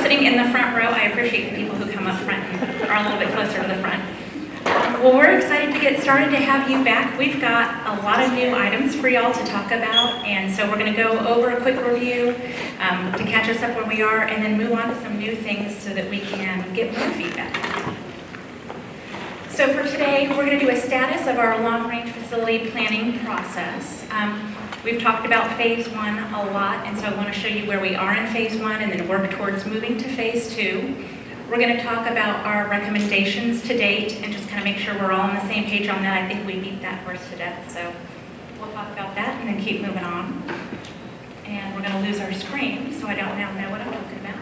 sitting in the front row. I appreciate the people who come up front and are a little bit closer to the front. Well, we're excited to get started to have you back. We've got a lot of new items for y'all to talk about, and so we're going to go over a quick review to catch us up where we are, and then move on to some new things so that we can get more feedback. So for today, we're going to do a status of our long-range facility planning process. We've talked about phase 1 a lot, and so I want to show you where we are in phase 1 and then work towards moving to phase 2. We're going to talk about our recommendations to date and just kind of make sure we're all on the same page on that. I think we beat that horse to death, so we'll talk about that and then keep moving on. And we're going to lose our screen, so I don't now know what I'm talking about.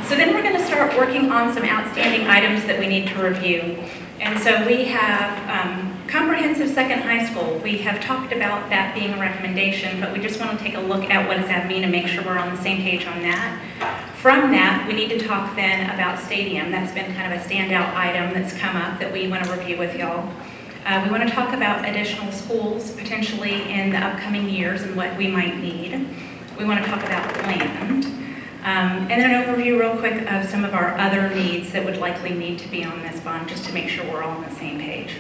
So then we're going to start working on some outstanding items that we need to review. And so we have comprehensive second high school. We have talked about that being a recommendation, but we just want to take a look at what does that mean and make sure we're on the same page on that. From that, we need to talk then about stadium. That's been kind of a standout item that's come up that we want to review with y'all. We want to talk about additional schools potentially in the upcoming years and what we might need. We want to talk about land. And then an overview real quick of some of our other needs that would likely need to be on this bond just to make sure we're all on the same page.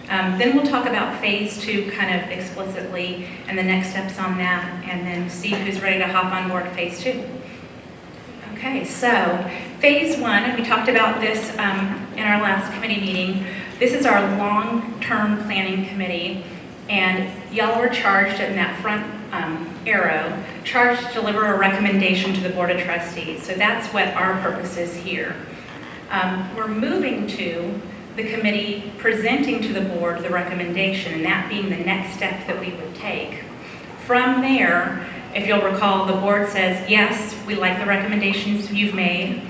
Then we'll talk about phase 2 kind of explicitly and the next steps on that, and then see who's ready to hop on board phase 2. Okay, so phase 1, and we talked about this in our last committee meeting. This is our long-term planning committee, and y'all were charged in that front arrow, charged to deliver a recommendation to the Board of Trustees. So that's what our purpose is here. We're moving to the committee presenting to the board the recommendation, and that being the next step that we would take. From there, if you'll recall, the board says, yes, we like the recommendations you've made.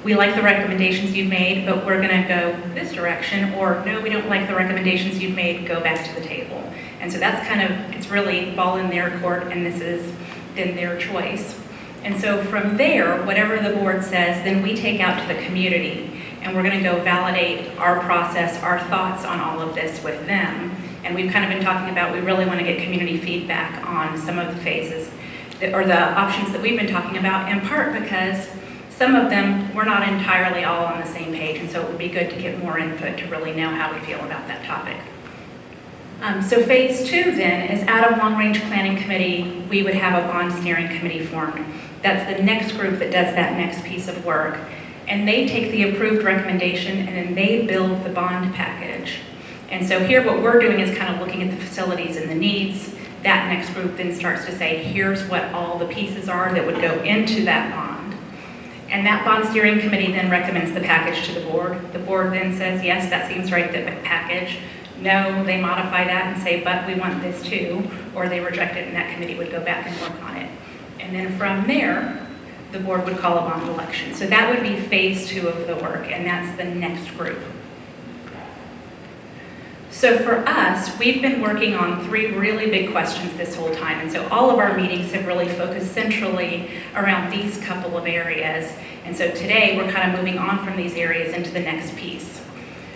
We like the recommendations you've made, but we're going to go this direction, or no, we don't like the recommendations you've made, go back to the table. And so that's kind of, it's really ball in their court, and this is then their choice. And so from there, whatever the board says, then we take out to the community, and we're going to go validate our process, our thoughts on all of this with them. And we've kind of been talking about, we really want to get community feedback on some of the phases, or the options that we've been talking about, in part because some of them, we're not entirely all on the same page, and so it would be good to get more input to really know how we feel about that topic. So phase 2 then is out of long-range planning committee, we would have a bond steering committee formed. That's the next group that does that next piece of work. And they take the approved recommendation and then they build the bond package. And so here what we're doing is kind of looking at the facilities and the needs. That next group then starts to say, here's what all the pieces are that would go into that bond. And that bond steering committee then recommends the package to the board. The board then says, yes, that seems right, that package. No, they modify that and say, but we want this too, or they reject it and that committee would go back and work on it. And then from there, the board would call a bond election. So that would be phase 2 of the work, and that's the next group. So for us, we've been working on 3 really big questions this whole time, and so all of our meetings have really focused centrally around these couple of areas. And so today, we're kind of moving on from these areas into the next piece.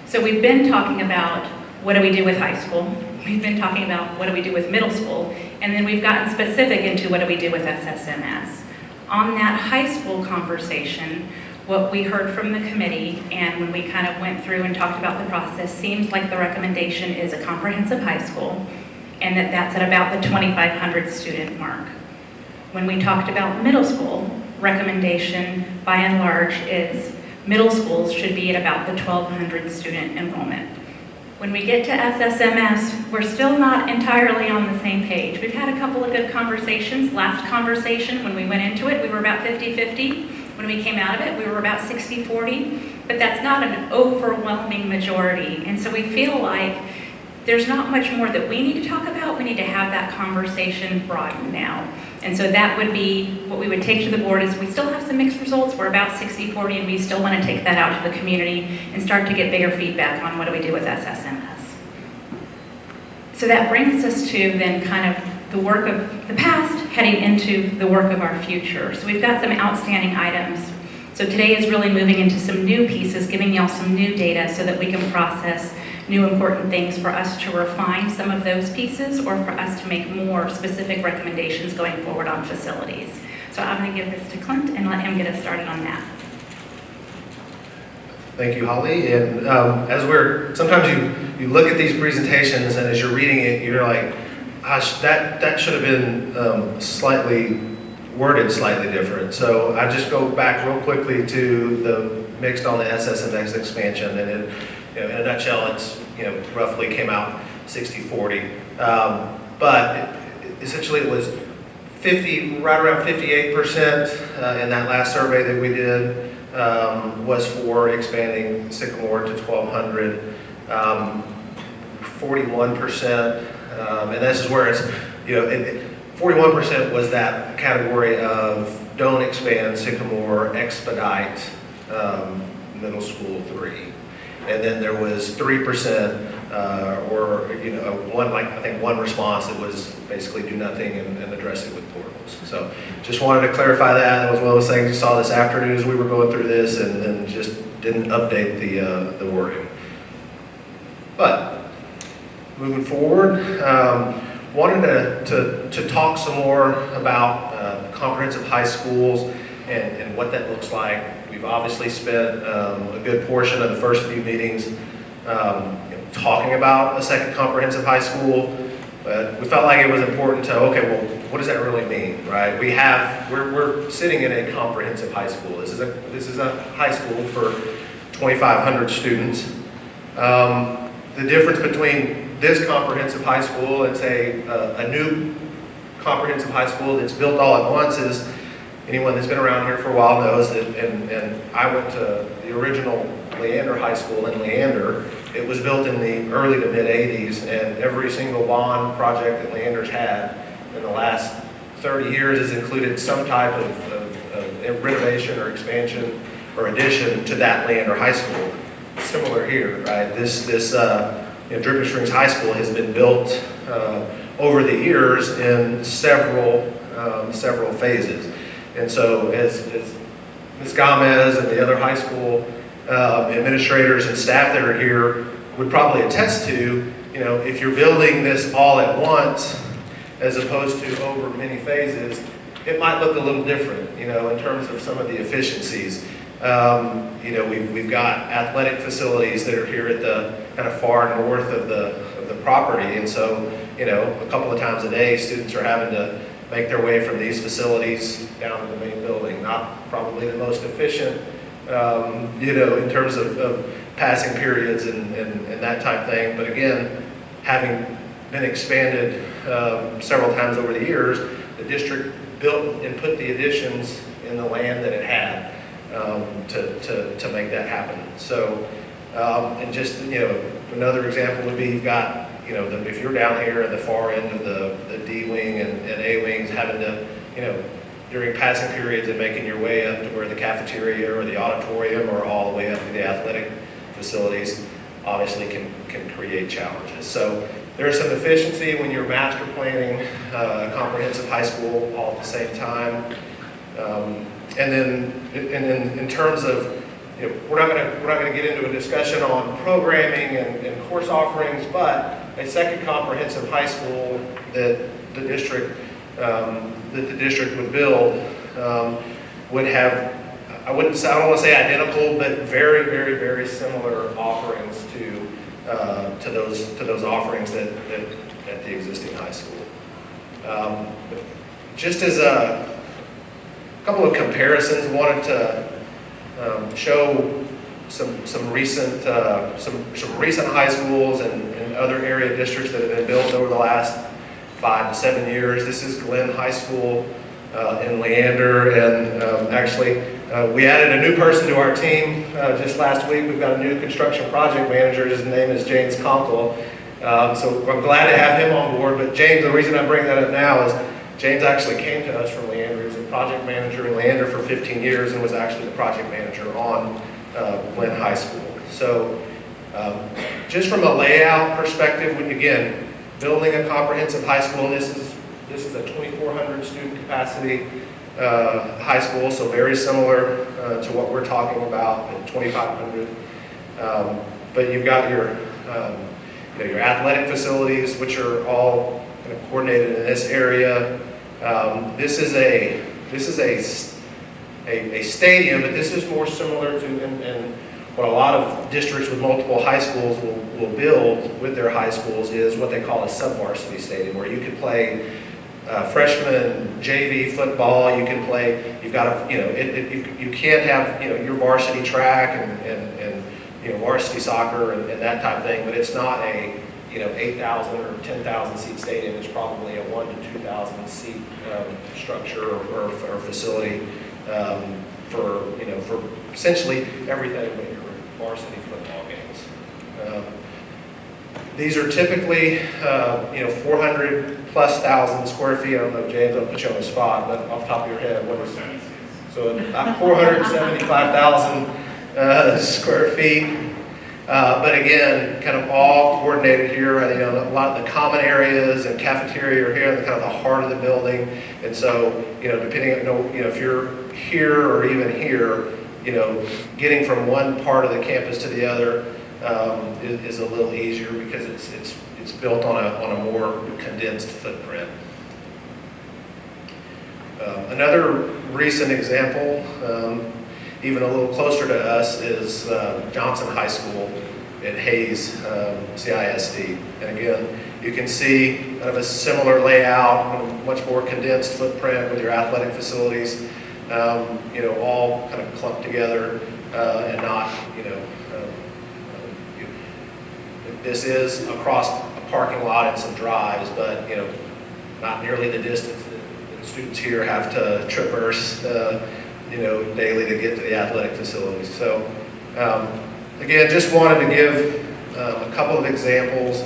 So we've been talking about what do we do with high school? We've been talking about what do we do with middle school? And then we've gotten specific into what do we do with SSMS. On that high school conversation, what we heard from the committee and when we kind of went through and talked about the process, seems like the recommendation is a comprehensive high school and that's at about the 2,500 student mark. When we talked about middle school, recommendation by and large is middle schools should be at about the 1,200 student enrollment. When we get to SSMS, we're still not entirely on the same page. We've had a couple of good conversations. Last conversation, when we went into it, we were about 50-50. When we came out of it, we were about 60-40, but that's not an overwhelming majority. And so we feel like there's not much more that we need to talk about. We need to have that conversation broadened now. And so that would be what we would take to the board is we still have some mixed results. We're about 60-40 and we still want to take that out to the community and start to get bigger feedback on what do we do with SSMS. So that brings us to then kind of the work of the past heading into the work of our future. So we've got some outstanding items. So today is really moving into some new pieces, giving y'all some new data so that we can process new important things for us to refine some of those pieces or for us to make more specific recommendations going forward on facilities. So I'm going to give this to Clint and let him get us started on that. Thank you, Holly. And sometimes you look at these presentations and as you're reading it, you're like, gosh, that should have been worded slightly different. So I just go back real quickly to the mixed on the SS index expansion, and in a nutshell, it's roughly came out 60-40. But essentially it was right around 58% in that last survey that we did was for expanding Sycamore to 1,200. 41%, and this is where it's 41% was that category of don't expand Sycamore, expedite middle school 3. And then there was 3% one response that was basically do nothing and address it with portables. So just wanted to clarify that. That was one of those things you saw this afternoon as we were going through this and then just didn't update the wording. But moving forward, wanted to talk some more about comprehensive high schools and what that looks like. We've obviously spent a good portion of the first few meetings talking about a second comprehensive high school, but we felt like it was important to, okay, well, what does that really mean, right? We're sitting in a comprehensive high school. This is a high school for 2,500 students. The difference between this comprehensive high school and say a new comprehensive high school that's built all at once is, anyone that's been around here for a while knows that, and I went to the original Leander High School in Leander. It was built in the early to mid 80s, and every single bond project that Leander's had in the last 30 years has included some type of renovation or expansion or addition to that Leander High School. Similar here, right? Dripping Springs High School has been built over the years in several phases. And so as Ms. Gomez and the other high school administrators and staff that are here would probably attest to, if you're building this all at once as opposed to over many phases, it might look a little different, in terms of some of the efficiencies. We've got athletic facilities that are here at the kind of far north of the property, and so a couple of times a day, students are having to make their way from these facilities down to the main building. Not probably the most efficient, in terms of passing periods and that type of thing. But again, having been expanded several times over the years, the district built and put the additions in the land that it had to make that happen. So, and just another example would be you've got if you're down here at the far end of the D wing and A wings, having to during passing periods and making your way up to where the cafeteria or the auditorium or all the way up to the athletic facilities, obviously can create challenges. So there's some efficiency when you're master planning a comprehensive high school all at the same time. And then in terms of, we're not going to get into a discussion on programming and course offerings, but a second comprehensive high school that the district would build would have, I don't want to say identical, but very, very, very similar offerings to those offerings that at the existing high school. Just as a couple of comparisons, wanted to show some recent high schools and other area districts that have been built over the last 5 to 7 years. This is Glenn High School in Leander, and actually we added a new person to our team just last week. We've got a new construction project manager. His name is James Conkle. So I'm glad to have him on board. But James, the reason I bring that up now is James actually came to us from Leander. He was a project manager in Leander for 15 years and was actually the project manager on Glenn High School. So just from a layout perspective, again, building a comprehensive high school, this is a 2,400 student capacity high school, so very similar to what we're talking about at 2,500. But you've got your your athletic facilities, which are all kind of coordinated in this area. This is a stadium, but this is more similar to and what a lot of districts with multiple high schools will build with their high schools is what they call a sub-varsity stadium, where you can play freshman JV football. You can play. You've got to, you can't have your varsity track and varsity soccer and that type of thing, but it's not a 8,000 or 10,000 seat stadium. It's probably a 1,000 to 2,000 seat structure or facility for essentially everything but your varsity football games. These are typically 400 plus thousand square feet. I don't know, James, I'll put you on the spot, but off the top of your head, what is it? So about 475,000 square feet. But again, kind of all coordinated here. A lot of the common areas and cafeteria are here in kind of the heart of the building. And so, depending on, if you're here or even here, getting from one part of the campus to the other is a little easier because it's built on a more condensed footprint. Another recent example, even a little closer to us, is Johnson High School in Hayes, CISD. And again, you can see kind of a similar layout, much more condensed footprint with your athletic facilities, all kind of clumped together and not, this is across a parking lot and some drives, but, not nearly the distance that students here have to traverse daily to get to the athletic facilities. So again, just wanted to give a couple of examples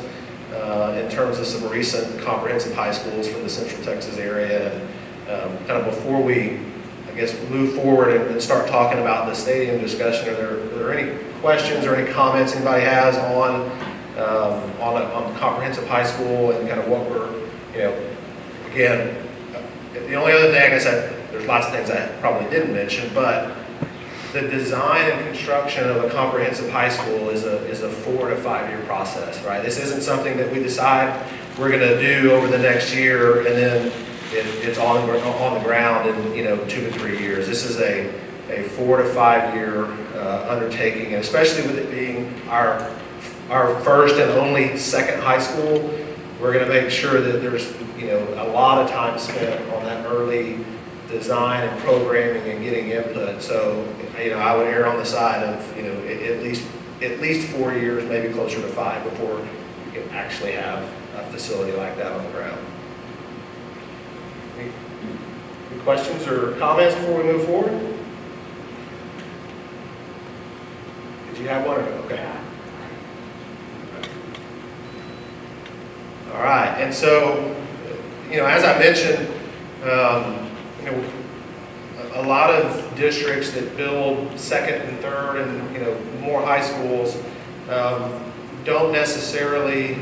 in terms of some recent comprehensive high schools from the Central Texas area. And kind of before we, move forward and start talking about the stadium discussion, are there any questions or any comments anybody has on comprehensive high school and kind of what we're, again, the only other thing I said, there's lots of things I probably didn't mention, but the design and construction of a comprehensive high school is a 4 to 5 year process, right? This isn't something that we decide we're going to do over the next year and then it's on the ground in 2 to 3 years. This is a 4 to 5 year undertaking, and especially with it being our first and only second high school, we're going to make sure that there's a lot of time spent on that early design and programming and getting input. So I would err on the side of at least 4 years, maybe closer to 5, before you can actually have a facility like that on the ground. Any questions or comments before we move forward? Did you have one or no? Okay. All right, and so, as I mentioned, a lot of districts that build second and third and, more high schools don't necessarily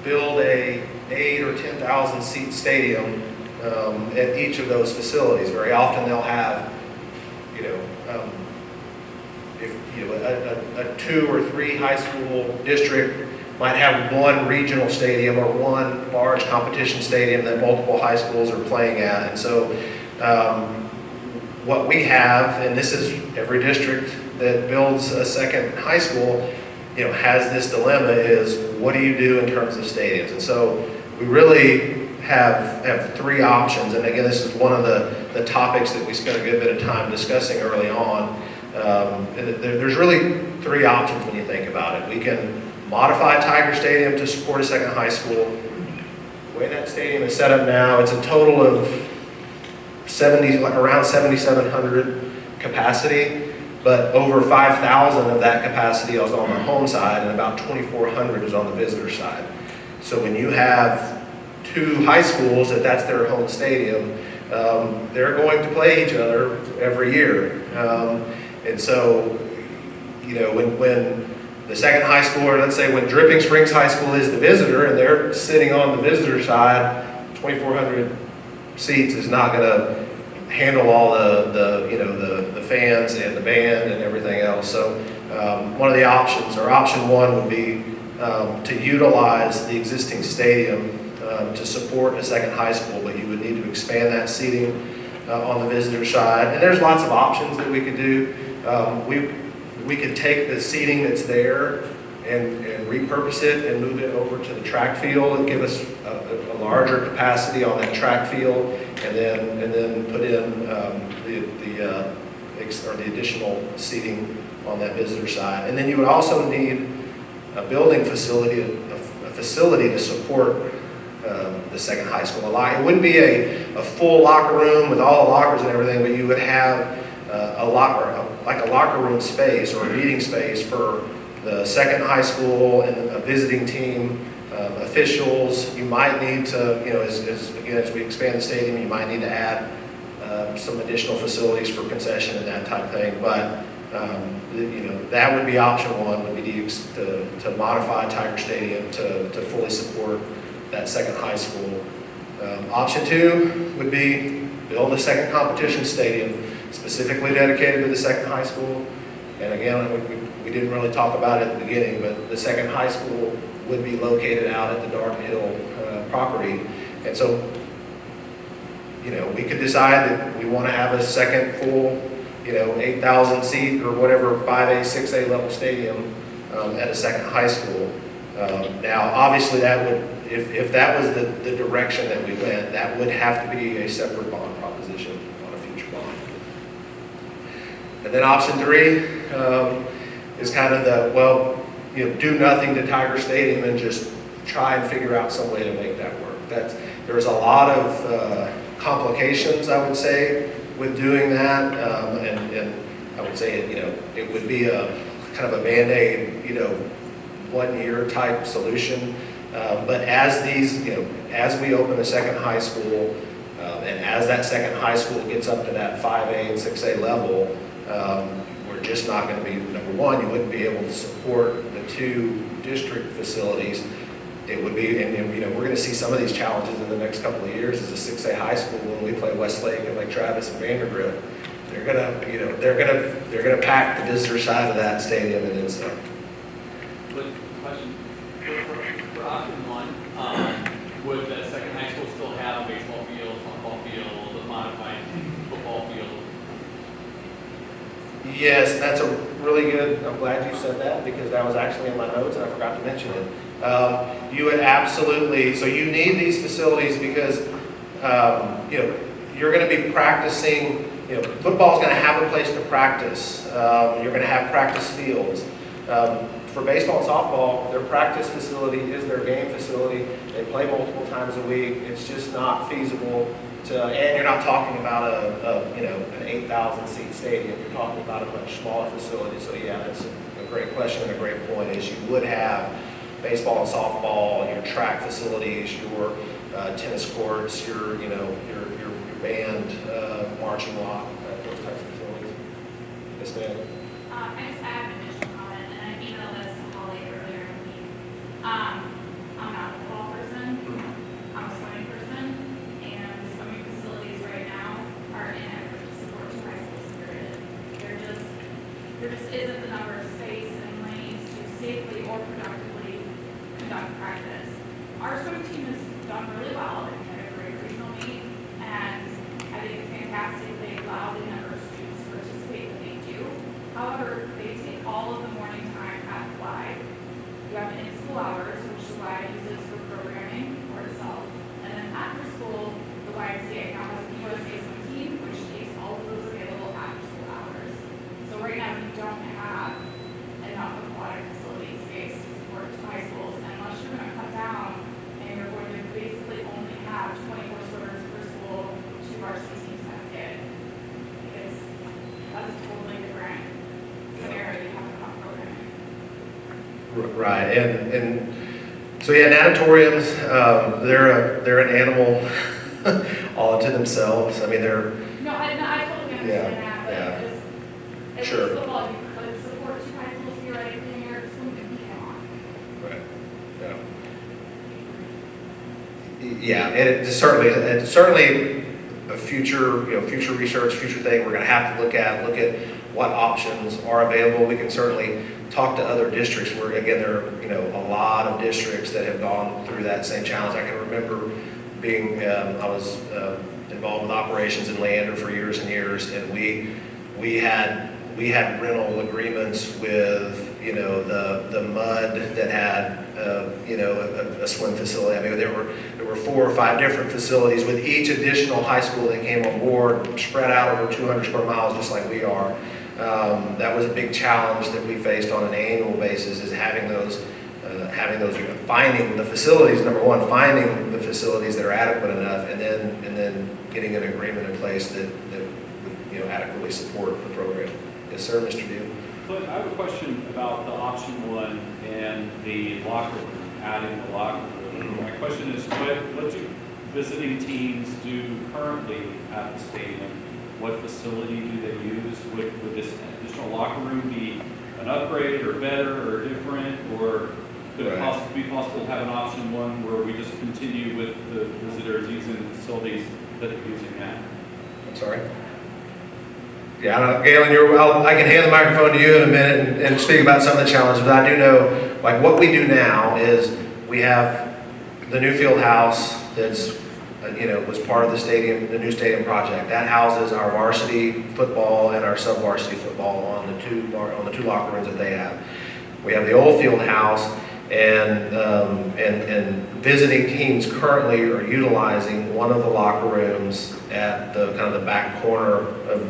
build a 8 or 10,000 seat stadium at each of those facilities. Very often they'll have, a 2 or 3 high school district might have one regional stadium or one large competition stadium that multiple high schools are playing at. And so what we have, and this is every district that builds a second high school, has this dilemma, is what do you do in terms of stadiums? And so we really have 3 options. And again, this is one of the topics that we spent a good bit of time discussing early on. There's really 3 options when you think about it. We can modify Tiger Stadium to support a second high school. The way that stadium is set up now, it's a total of around 7,700 capacity, but over 5,000 of that capacity is on the home side and about 2,400 is on the visitor side. So when you have 2 high schools that's their home stadium, they're going to play each other every year. And so, when the second high school, or let's say when Dripping Springs High School is the visitor and they're sitting on the visitor side, 2,400 seats is not going to handle all the fans and the band and everything else. So one of the options, or option 1, would be to utilize the existing stadium to support a second high school, but you would need to expand that seating on the visitor side. And there's lots of options that we could do. We could take the seating that's there and repurpose it and move it over to the track field and give us a larger capacity on that track field, and then put in the additional seating on that visitor side. And then you would also need a building facility, a facility to support the second high school. It wouldn't be a full locker room with all the lockers and everything, but you would have like a locker room space or a meeting space for the second high school and a visiting team, officials. You might need to, as we expand the stadium, you might need to add some additional facilities for concession and that type of thing. But that would be option one, would be to modify Tiger Stadium to fully support that second high school. Option two would be build a second competition stadium specifically dedicated to the second high school. And again, we didn't really talk about it at the beginning, but the second high school would be located out at the Dark Hill property. And so, we could decide that we want to have a second full, 8,000 seat or whatever 5A, 6A level stadium at a second high school. Now, obviously, that would, if that was the direction that we went, that would have to be a separate bond proposition on a future bond. And then option three is kind of do nothing to Tiger Stadium and just try and figure out some way to make that work. There's a lot of complications, I would say, with doing that, and I would say it would be a kind of a Band-Aid, 1 year type solution. But as as we open the second high school, and as that second high school gets up to that 5A and 6A level, we're just not going to be, number one, you wouldn't be able to support the two district facilities. It would be, and we're going to see some of these challenges in the next couple of years as a 6A high school when we play Westlake and Lake Travis and Vandergrift. They're gonna pack the visitor side of that stadium and then some. Question for option one, would the second high school still have a baseball field, softball field, a modified football field? Yes, that's a really good, I'm glad you said that because that was actually in my notes and I forgot to mention it. You would absolutely, so you need these facilities because, you're going to be practicing, football's going to have a place to practice. You're going to have practice fields. For baseball and softball, their practice facility is their game facility. They play multiple times a week. It's just not feasible and you're not talking about an 8,000 seat stadium. You're talking about a much smaller facility. So yeah, that's a great question and a great point is you would have baseball and softball, your track facilities, your tennis courts, your band, marching lot, those types of facilities. Yes, ma'am. I just have an additional comment, and I emailed this to Holly earlier in the week. I'm not a football person. I'm a swimming person, and the swimming facilities right now are inadequate to support two high schools, period. There just isn't the number of space and lanes to safely or productively conduct practice. Our swimming team has done really well. They've had a great regional meet, and I think it's fantastic they allow the number of students to participate that they do. However, they take all of the morning time at Y. You have in-school hours, which the Y uses for programming or to solve. And then after school, the YMCA now has a USA swim team, which takes all of those available after school hours. So right now, we don't have enough aquatic facility space to support two high schools unless you're going to cut down and you're going to basically only have 24 swimmers per school, 2 varsity teams have a kid. Because that's a totally different scenario you have enough programming. Right, and so yeah, natatoriums, they're an animal all unto themselves. I mean, they're No, I totally understand that, but yeah. just, Sure. It's football, you could support two high schools theoretically in your swim team, come on. right. Yeah, and it's certainly a future, future research, future thing we're going to have to look at what options are available. We can certainly talk to other districts where, again, there are, you know, a lot of districts that have gone through that same challenge. I can remember being, I was involved with operations in Leander for years and years, and we had rental agreements with, you know, the mud that had, you know, a swim facility. I mean, there were 4 or 5 different facilities with each additional high school that came on board, spread out over 200 square miles, just like we are. That was a big challenge that we faced on an annual basis, is having those, finding the facilities, number one, finding the facilities that are adequate enough, and then getting an agreement in place that would, you know, adequately support the program. Yes, sir, Mr. Deal. But I have a question about the option 1 and the locker room, adding the locker room. My question is, what do visiting teams do currently at the stadium? What facility do they use? Would this additional locker room be an upgrade or better or different? Or could it be possible to have an option 1 where we just continue with the visitors using the facilities that they're using now? I'm sorry? Yeah, I don't know, Galen, I can hand the microphone to you in a minute and speak about some of the challenges, but I do know, like, what we do now is we have the new field house that's, you know, was part of the stadium, the new stadium project. That houses our varsity football and our sub-varsity football on the two locker rooms that they have. We have the old field house, and visiting teams currently are utilizing one of the locker rooms at the kind of the back corner of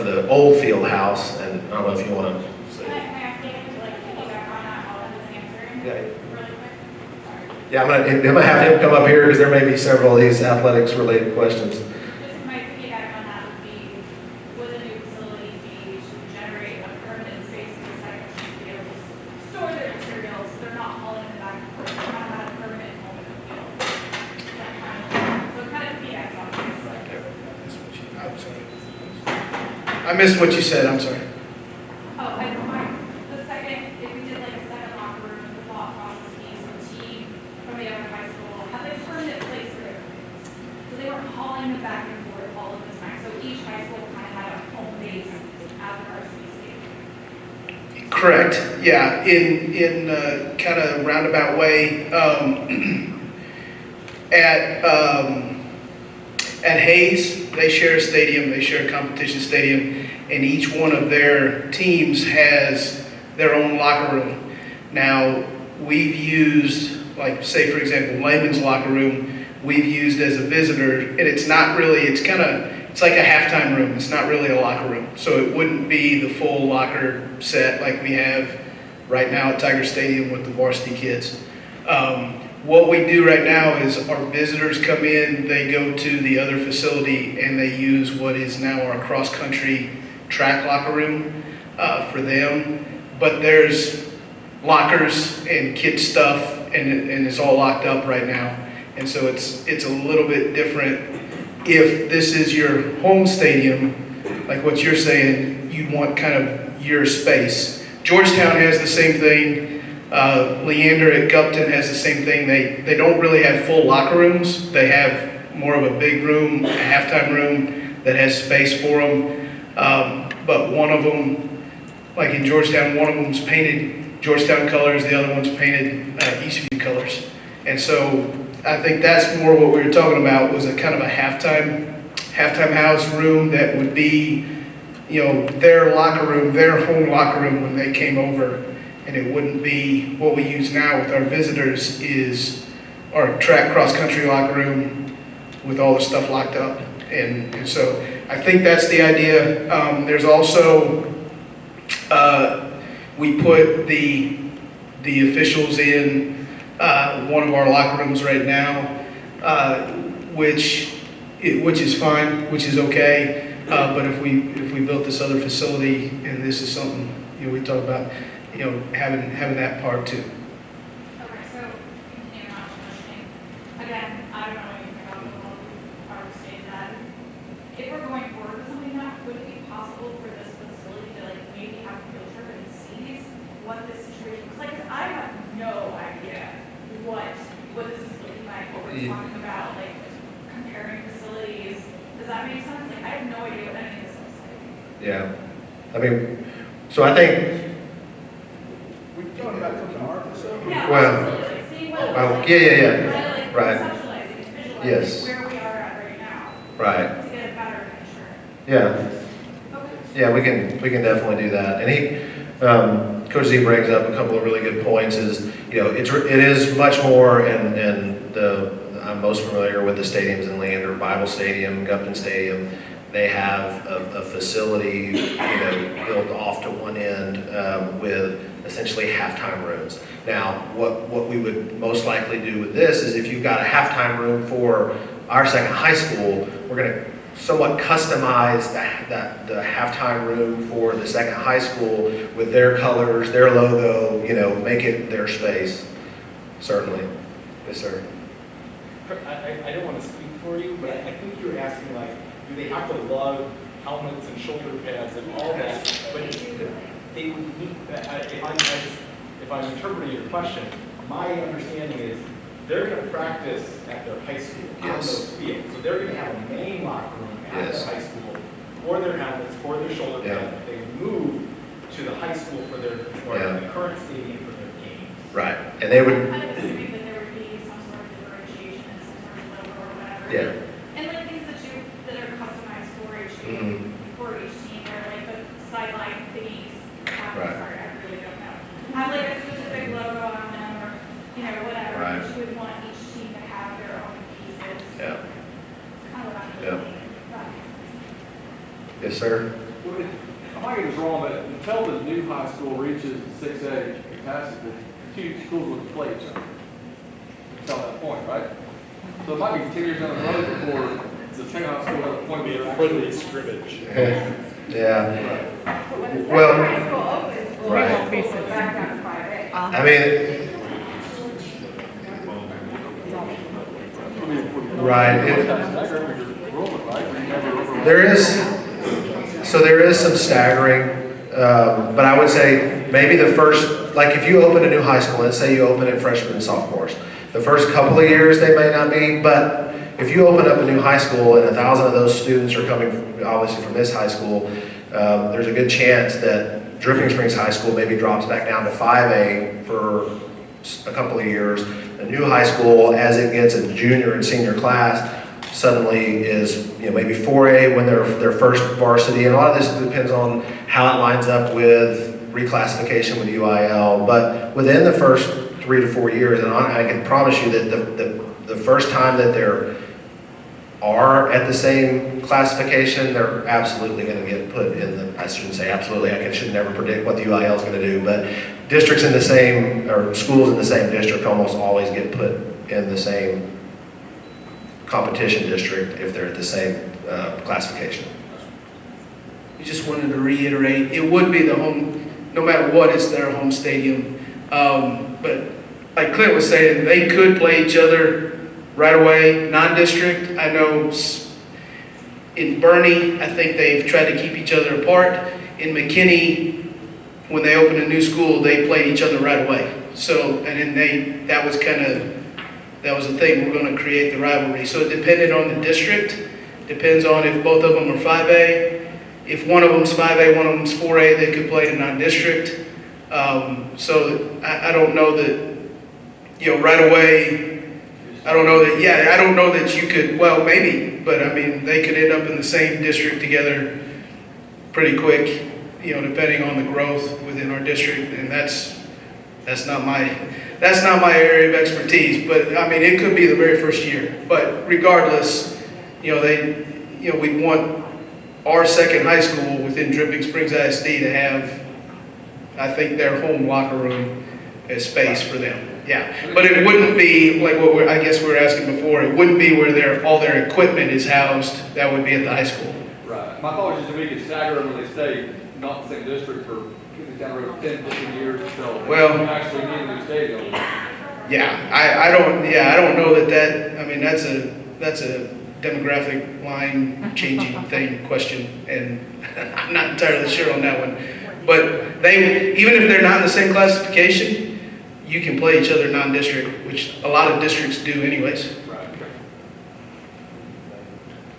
the old field house. And I don't know if you want to say. Can I ask you to like piggyback on that while I was answering? Yeah. Really quick? Sorry. Yeah, I'm gonna have him come up here because there may be several of these athletics related questions. Just my piggyback on that would be, would a new facility be to generate a permanent space in the site to be able to store their materials, so they're not hauling in the back and forth, they're not having a permanent home in the field. That kind of, so kind of piggybacks on this. I'm sorry. I missed what you said, I'm sorry. Oh, the second, if we did like a second locker room, the thought process being some team from the other high school, have they permanent place for their things? So they weren't hauling them back and forth all of the time, so each high school kind of had a home base at the varsity stadium. Correct, yeah, in kind of roundabout way, at Hayes, they share a stadium, they share a competition stadium, and each one of their teams has their own locker room. Now, we've used, like, say for example, Lehman's locker room, we've used as a visitor, and it's not really, it's like a halftime room, it's not really a locker room. So it wouldn't be the full locker set like we have right now at Tiger Stadium with the varsity kids. What we do right now is our visitors come in, they go to the other facility, and they use what is now our cross-country track locker room for them. But there's lockers and kid stuff, and it's all locked up right now. And so it's a little bit different. If this is your home stadium, like what you're saying, you want kind of your space. Georgetown has the same thing. Leander at Gupton has the same thing. They don't really have full locker rooms. They have more of a big room, a halftime room that has space for them. But one of them, like in Georgetown, one of them's painted Georgetown colors, the other one's painted Eastview colors. And so I think that's more what we were talking about, was a kind of a halftime house room that would be, you know, their locker room, their home locker room when they came over. And it wouldn't be what we use now with our visitors is our track cross-country locker room with all the stuff locked up. And so I think that's the idea. There's also, we put the officials in one of our locker rooms right now, which is fine, which is okay. But if we built this other facility, and this is something, you know, we talk about, you know, having that part too. Okay, so continuing on with questioning. Again, I don't know anything about football, we've already stated that. If we're going forward with something like that, would it be possible for this facility to like maybe have a field trip and see what this situation looks like? Because I have no idea what this is looking like, what we're talking about, like comparing facilities. Does that make sense? Like I have no idea what any of this Yeah. I mean, so I think, We talking about coming to our facility? Yeah, Well, absolutely. See what well, it's like. yeah. Kind of like Right. conceptualizing and visualizing Yes. where we are at right now right, to get a better picture. yeah. Okay. Yeah, we can definitely do that. And Coach Z brings up a couple of really good points is, it is much more, and I'm most familiar with the stadiums in Leander, Bible Stadium, Gupton Stadium. They have a facility, built off to one end with essentially halftime rooms. Now, what we would most likely do with this is if you've got a halftime room for our second high school, we're going to somewhat customize the halftime room for the second high school with their colors, their logo, make it their space. Certainly. Yes, sir. I don't want to speak for you, but I think you're asking like, do they have to lug helmets and shoulder pads and all that? But they would need, if I'm interpreting your question, my understanding is they're going to practice at their high school on Yes. those fields. So they're going to have a main locker room at Yes. the high school for their helmets, for their shoulder Yeah. pads. They move to the high school for Yeah. the current stadium for their games. Right. And they I'm would, kind of assuming that there would be some sort of differentiation and some sort of logo or whatever. yeah. And like things that are customized for each Mhm. team, or like the sideline thingies. Right. Sorry, I really don't know. Have like a specific logo on them or, whatever. Right. Each would want each team to have their own pieces. Yeah. It's kind of what I'm Yeah. thinking. Yes, sir. I might get this wrong, but until the new high school reaches 6A capacity, the two schools will play each other. Until that point, right? So it might be 10 years down the road before the China high school has a point where they're actually. scrimmage. Yeah. But when the Well, second high school opens, we'll right. be back on 5A. I mean, right. There is some staggering, but I would say maybe the first, like if you open a new high school, let's say you open it freshmen and sophomores, the first couple of years they may not be, but if you open up a new high school and 1,000 of those students are coming obviously from this high school, there's a good chance that Dripping Springs High School maybe drops back down to 5A for a couple of years. The new high school, as it gets a junior and senior class, suddenly is maybe 4A when they're their first varsity, and a lot of this depends on how it lines up with reclassification with UIL. But within the first 3 to 4 years, and I can promise you that the first time that they're at the same classification, they're absolutely going to get put in the. I shouldn't say absolutely. I should never predict what the UIL is going to do, but districts in the same or schools in the same district almost always get put in the same competition district if they're at the same classification. We just wanted to reiterate, it would be the home, no matter what, it's their home stadium. But like Clint was saying, they could play each other right away, non-district. I know in Bernie, I think they've tried to keep each other apart. In McKinney, when they opened a new school, they played each other right away. So, and then that was the thing, we're going to create the rivalry. So it depended on the district, depends on if both of them are 5A. If one of them's 5A, one of them's 4A, they could play in non-district. So I don't know that, right away, I don't know that you could, well, maybe, but I mean, they could end up in the same district together pretty quick, depending on the growth within our district, and that's not my area of expertise, but I mean, it could be the very first year. But regardless, we want our second high school within Dripping Springs ISD to have, I think, their home locker room as space for them. Yeah, but it wouldn't be like what I guess we were asking before. It wouldn't be where all their equipment is housed. That would be at the high school. Right. My thought was just to make it stagger them when they stay not in the same district for down the road 10, 15 years until Well, we actually need a new stadium. Yeah, I don't know that. I mean, that's a demographic line changing question, and I'm not entirely sure on that one. But even if they're not in the same classification, you can play each other non-district, which a lot of districts do anyways. Right.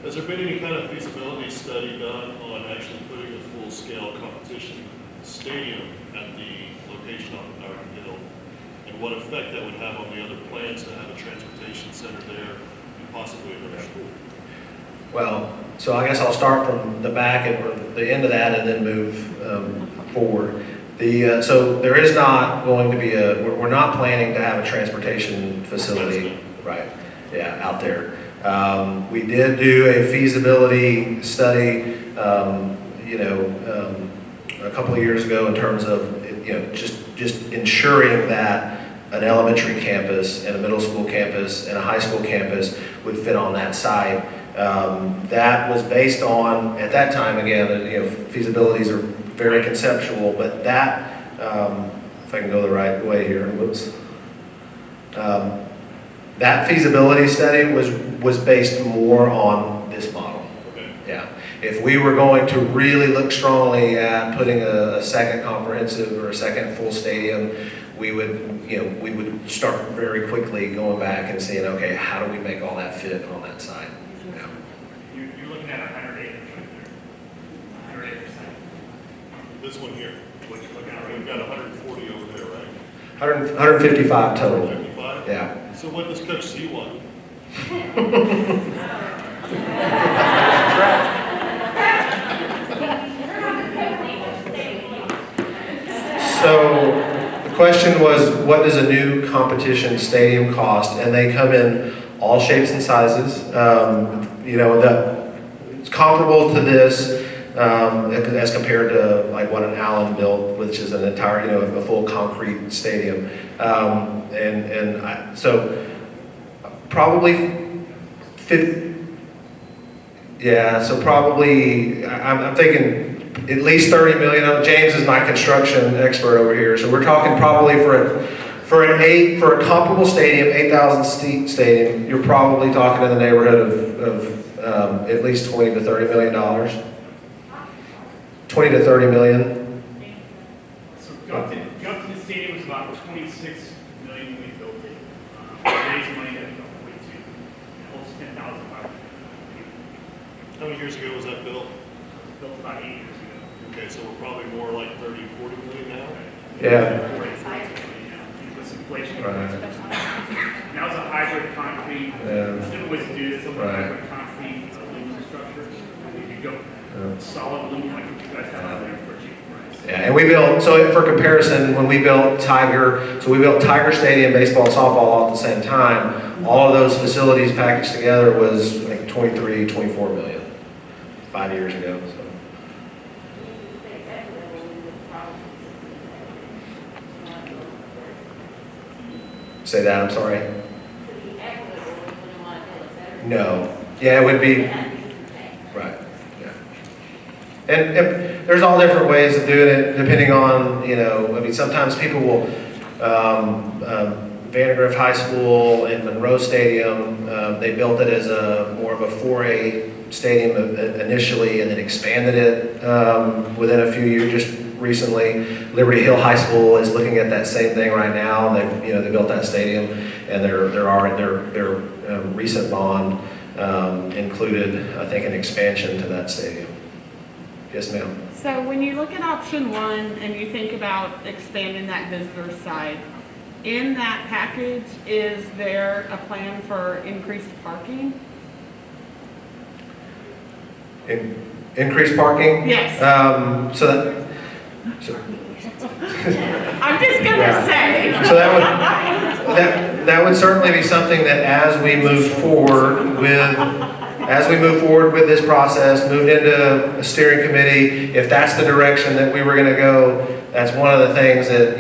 Has there been any kind of feasibility study done on actually putting a full-scale competition stadium at the location on Darden Hill, and what effect that would have on the other plans to have a transportation center there and possibly another school. Well, so I guess I'll start from the back and or the end of that and then move forward. So there is not going to be we're not planning to have a transportation facility, right, yeah, out there. We did do a feasibility study, a couple of years ago in terms of, just ensuring that an elementary campus and a middle school campus and a high school campus would fit on that site. That was based on, at that time, again, feasibilities are very conceptual, but that, if I can go the right way here, whoops. That feasibility study was based more on this model. Okay. Yeah. If we were going to really look strongly at putting a second comprehensive or a second full stadium, we would start very quickly going back and saying, okay, how do we make all that fit on that site? Yeah. You're looking at 100 acres right there. 100 acre site. This one here, What you're looking at we've right got 140 over there, right? 155 total. 55? Yeah. So when does Coach see one? So the question was, what does a new competition stadium cost? And they come in all shapes and sizes. It's comparable to this as compared to like what an Allen built, which is an entire, a full concrete stadium. So probably I'm thinking at least 30 million. James is my construction expert over here, so we're talking probably for a comparable stadium, 8,000 seat stadium, you're probably talking in the neighborhood of at least 20 to 30 million dollars. 20 to 30 million. So Gumpton Stadium was about 26 million when we built it. Raised money that we got 42. Holds 10,500 people. How many years ago was that built? Built about 8 years ago. Okay, so we're probably more like 30, 40 million now? Yeah. 40 million now. With inflation. Right. Now it's a hybrid concrete. Yeah. Different ways to do this. It's a Right. hybrid concrete aluminum structure. And we could go solid aluminum like you guys have out there for a cheap price. Yeah, and we built, so for comparison, when we built Tiger Stadium, baseball and softball all at the same time, all of those facilities packaged together was like 23, 24 million, 5 years ago, so. Say that, I'm sorry. No, yeah, it would be, right, yeah. And there's all different ways of doing it, depending on, sometimes people will, Vandergrift High School and Monroe Stadium, they built it as more of a 4A stadium initially and then expanded it within a few years, just recently. Liberty Hill High School is looking at that same thing right now. They built that stadium, and their recent bond included, I think, an expansion to that stadium. Yes, ma'am. So when you look at option one and you think about expanding that visitor side, in that package, is there a plan for increased parking? Increased parking? Yes. I'm just gonna say. So that would certainly be something that as we move forward with this process, moved into a steering committee, if that's the direction that we were going to go, that's one of the things that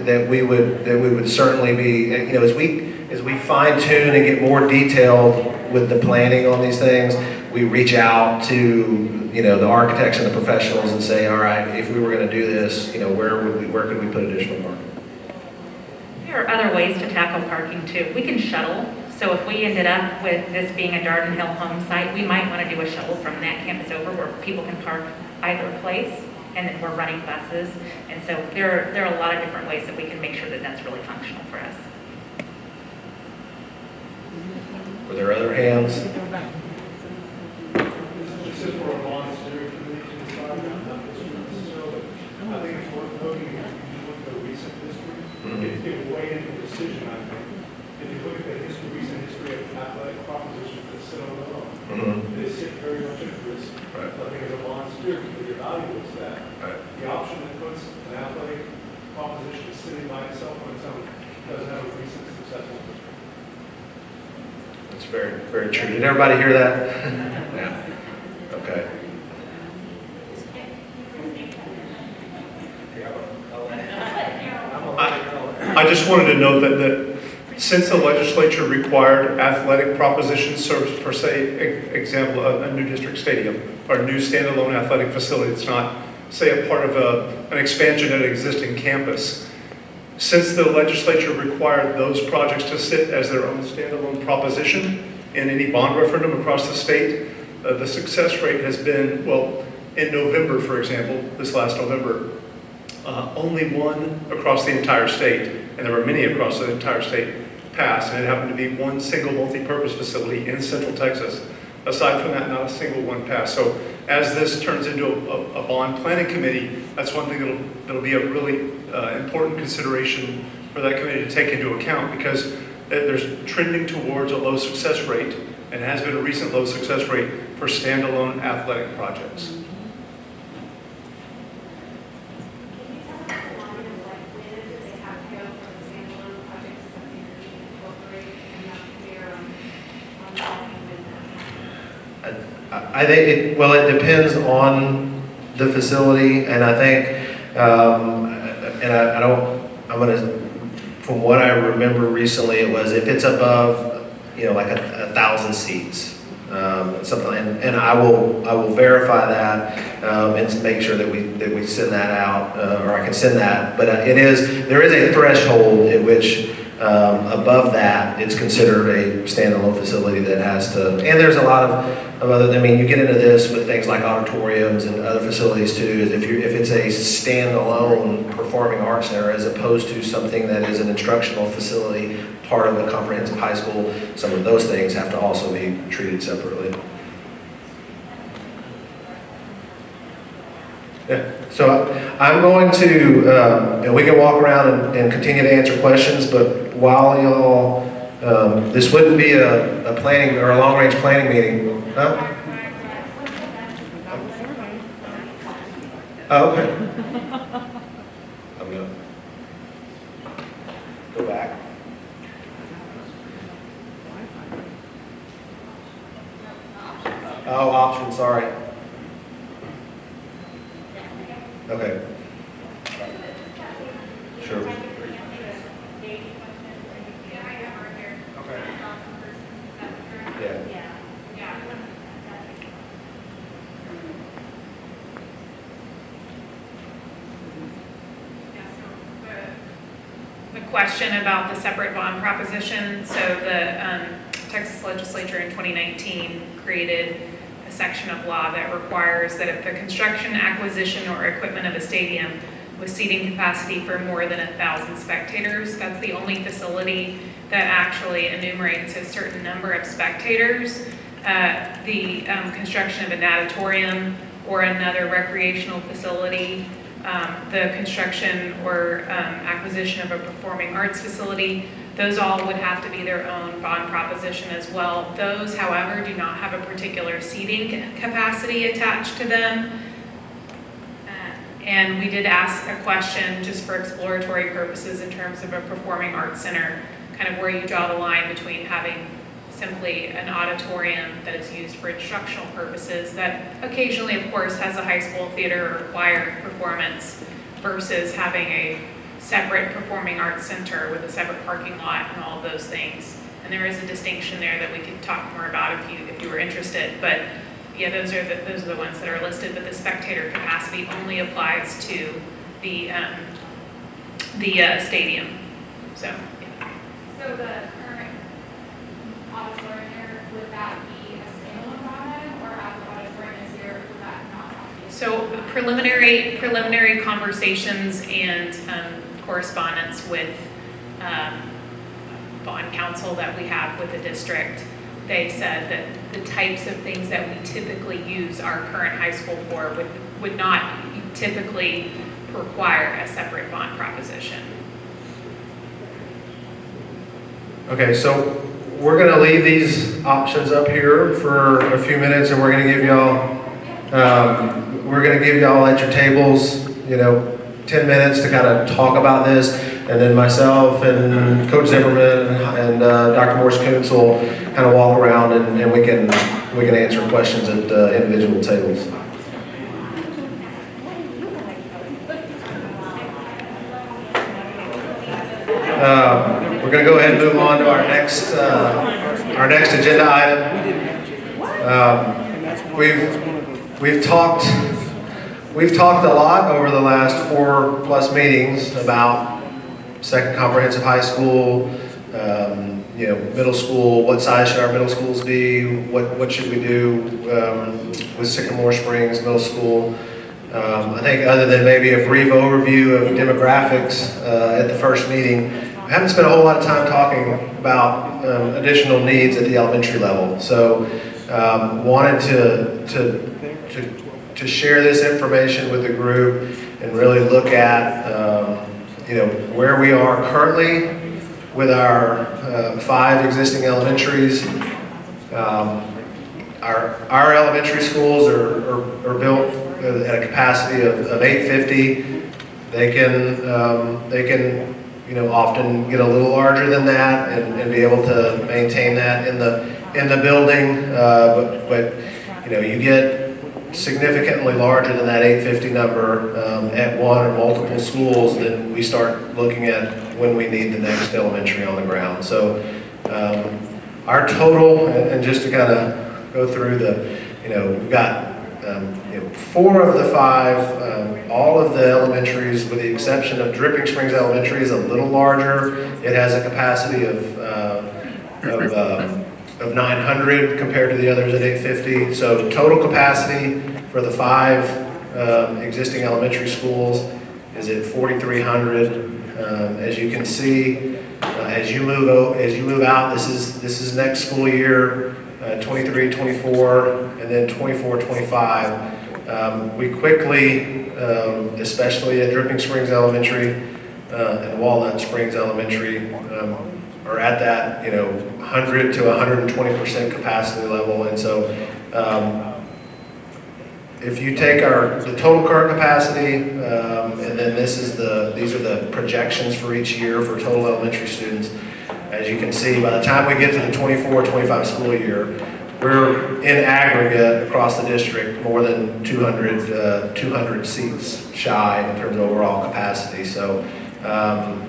that we would certainly be, as we fine tune and get more detailed with the planning on these things, we reach out to the architects and the professionals and say, all right, if we were going to do this, where could we put additional parking? There are other ways to tackle parking too. We can shuttle. So if we ended up with this being a Darden Hill home site, we might want to do a shuttle from that campus over where people can park either place, and then we're running buses. And so there are a lot of different ways that we can make sure that that's really functional for us. Were there other hands? Mhm. They sit very much at risk. Right. Nothing is a monster, but your value is that. Right. The option that puts an athletic proposition sitting by itself on its own doesn't have a recent successful history. That's very, very true. Did everybody hear that? Yeah. Okay. I just wanted to note that since the legislature required athletic propositions, so for say, example, a new district stadium or a new standalone athletic facility that's not, say, a part of an expansion at an existing campus, since the legislature required those projects to sit as their own standalone proposition in any bond referendum across the state, the success rate has been, well, in November, for example, this last November, only one across the entire state, and there were many across the entire state, passed, and it happened to be one single multi-purpose facility in Central Texas. Aside from that, not a single one passed. So as this turns into a bond planning committee, that's one thing that'll be a really important consideration for that committee to take into account, because there's trending towards a low success rate, and has been a recent low success rate for standalone athletic projects. Can you tell us the line of like when is it they have to go from a standalone project to something that you can incorporate and not clear on that and I think it depends on the facility, and I think, I'm gonna, from what I remember recently, it was if it's above, like 1,000 seats, something, and I will verify that, and make sure that we send that out, or I can send that, but there is a threshold at which, above that, it's considered a standalone facility that has to, and there's a lot of other, you get into this with things like auditoriums and other facilities too, is if it's a standalone performing arts center as opposed to something that is an instructional facility, part of a comprehensive high school, some of those things have to also be treated separately. Yeah, so I'm going to, and we can walk around and continue to answer questions, but while y'all, this wouldn't be a planning or a long-range planning meeting, huh? Oh, okay. I'm gonna go back. Oh, option, sorry. Okay. Sure. Okay. Yeah. The question about the separate bond proposition, so the Texas legislature in 2019 created a section of law that requires that if the construction, acquisition, or equipment of a stadium with seating capacity for more than 1,000 spectators, that's the only facility that actually enumerates a certain number of spectators. The construction of an auditorium or another recreational facility, the construction or acquisition of a performing arts facility, those all would have to be their own bond proposition as well. Those, however, do not have a particular seating capacity attached to them. And we did ask a question just for exploratory purposes in terms of a performing arts center, kind of where you draw the line between having simply an auditorium that is used for instructional purposes that occasionally, of course, has a high school theater or choir performance versus having a separate performing arts center with a separate parking lot and all of those things. And there is a distinction there that we could talk more about if you were interested. But yeah, those are the ones that are listed. But the spectator capacity only applies to the stadium. So yeah. So the current auditorium here, would that be a standalone project, or as the auditorium is here, would that not be? So preliminary conversations and correspondence with bond counsel that we have with the district, they said that the types of things that we typically use our current high school for would not typically require a separate bond proposition. Okay, so we're gonna leave these options up here for a few minutes, and we're gonna give y'all, at your tables, 10 minutes to kind of talk about this, and then myself and Coach Zimmerman and Dr. Morse Koontz will kind of walk around and we can answer questions at individual tables. We're going to go ahead and move on to our next agenda item. We've talked a lot over the last 4+ meetings about second comprehensive high school, middle school. What size should our middle schools be? What should we do with Sycamore Springs Middle School? I think other than maybe a brief overview of demographics at the first meeting, I haven't spent a whole lot of time talking about additional needs at the elementary level. So wanted to share this information with the group and really look at where we are currently with our 5 existing elementaries. Our elementary schools are built at a capacity of 850. They can often get a little larger than that and be able to maintain that in the building. But you get significantly larger than that 850 number at one or multiple schools, then we start looking at when we need the next elementary on the ground. So our total, and just to kind of go through we've got 4 of the 5, all of the elementaries, with the exception of Dripping Springs Elementary, is a little larger. It has a capacity of 900 compared to the others at 850. So total capacity for the 5 existing elementary schools is at 4,300. As you can see, as you move out, this is next school year, 23-24, and then 24-25. We quickly, especially at Dripping Springs Elementary and Walnut Springs Elementary, are at that 100 to 120% capacity level. And so if you take the total current capacity, and then these are the projections for each year for total elementary students. As you can see, by the time we get to the 24-25 school year, we're in aggregate across the district more than 200 seats shy in terms of overall capacity. So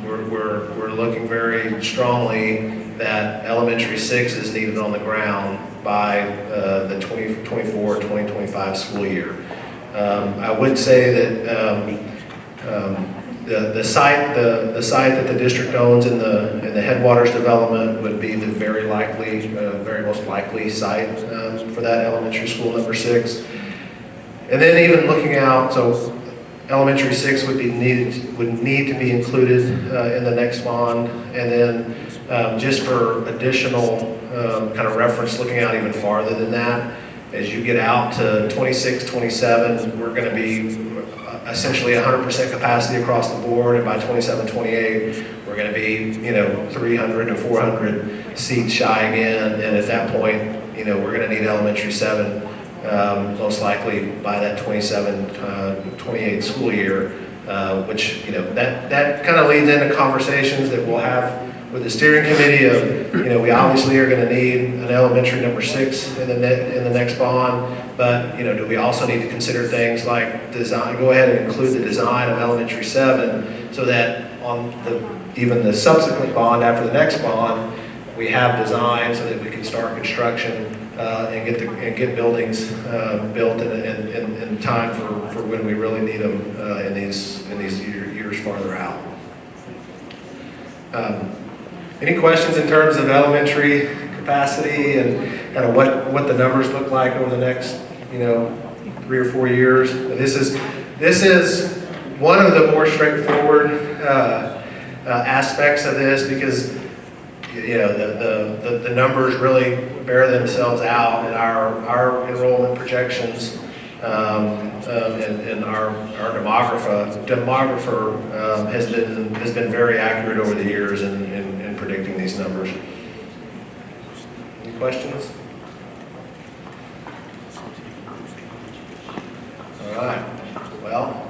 we're looking very strongly that elementary 6 is needed on the ground by the 2024-2025 school year. I would say that the site that the district owns in the Headwaters development would be the very most likely site for that elementary school number 6. And then even looking out, so elementary 6 would need to be included in the next bond, and then just for additional kind of reference, looking out even farther than that, as you get out to 26, 27, we're going to be essentially 100% capacity across the board, and by 27, 28, we're going to be 300 to 400 seats shy again, and at that point, we're going to need elementary 7. Most likely by that 27-28 school year, which that kind of leads into conversations that we'll have with the steering committee of, we obviously are going to need an elementary number 6 in the next bond, but do we also need to consider things like design? Go ahead and include the design of elementary 7, so that on even the subsequent bond after the next bond, we have design so that we can start construction and get buildings built in time for when we really need them in these years farther out. Any questions in terms of elementary capacity and kind of what the numbers look like over the next 3 or 4 years? This is one of the more straightforward aspects of this, because the numbers really bear themselves out in our enrollment projections, and our demographer has been very accurate over the years in predicting these numbers. questions? All right. Well,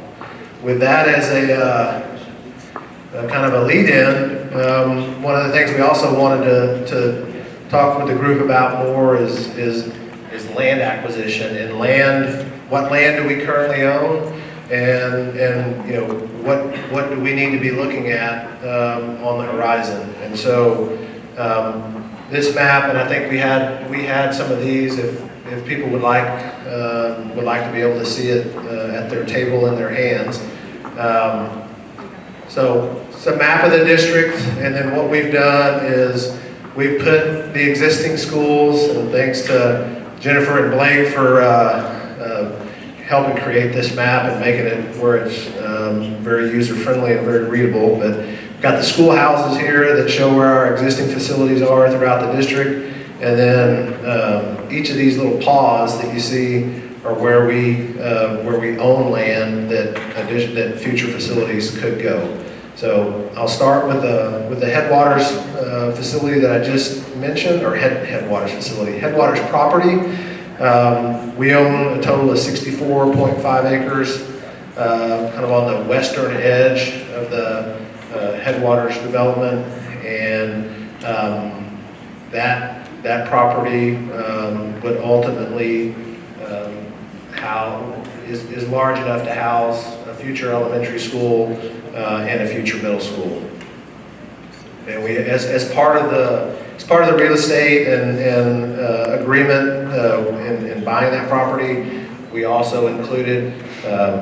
with that as a kind of a lead-in, one of the things we also wanted to talk with the group about more is land acquisition and land. What land do we currently own, and you know what do we need to be looking at on the horizon? And so this map, and I think we had some of these. If people would like to be able to see it at their table in their hands. So it's a map of the district, and then what we've done is we've put the existing schools, and thanks to Jennifer and Blake for helping create this map and making it where it's very user-friendly and very readable. But we've got the schoolhouses here that show where our existing facilities are throughout the district. And then each of these little paws that you see are where we own land that future facilities could go. So I'll start with the Headwaters facility that I just mentioned, or Headwaters facility, Headwaters property. We own a total of 64.5 acres, kind of on the western edge of the Headwaters development, and that property would ultimately is large enough to house a future elementary school and a future middle school. And we, as part of the real estate and agreement in buying that property, we also included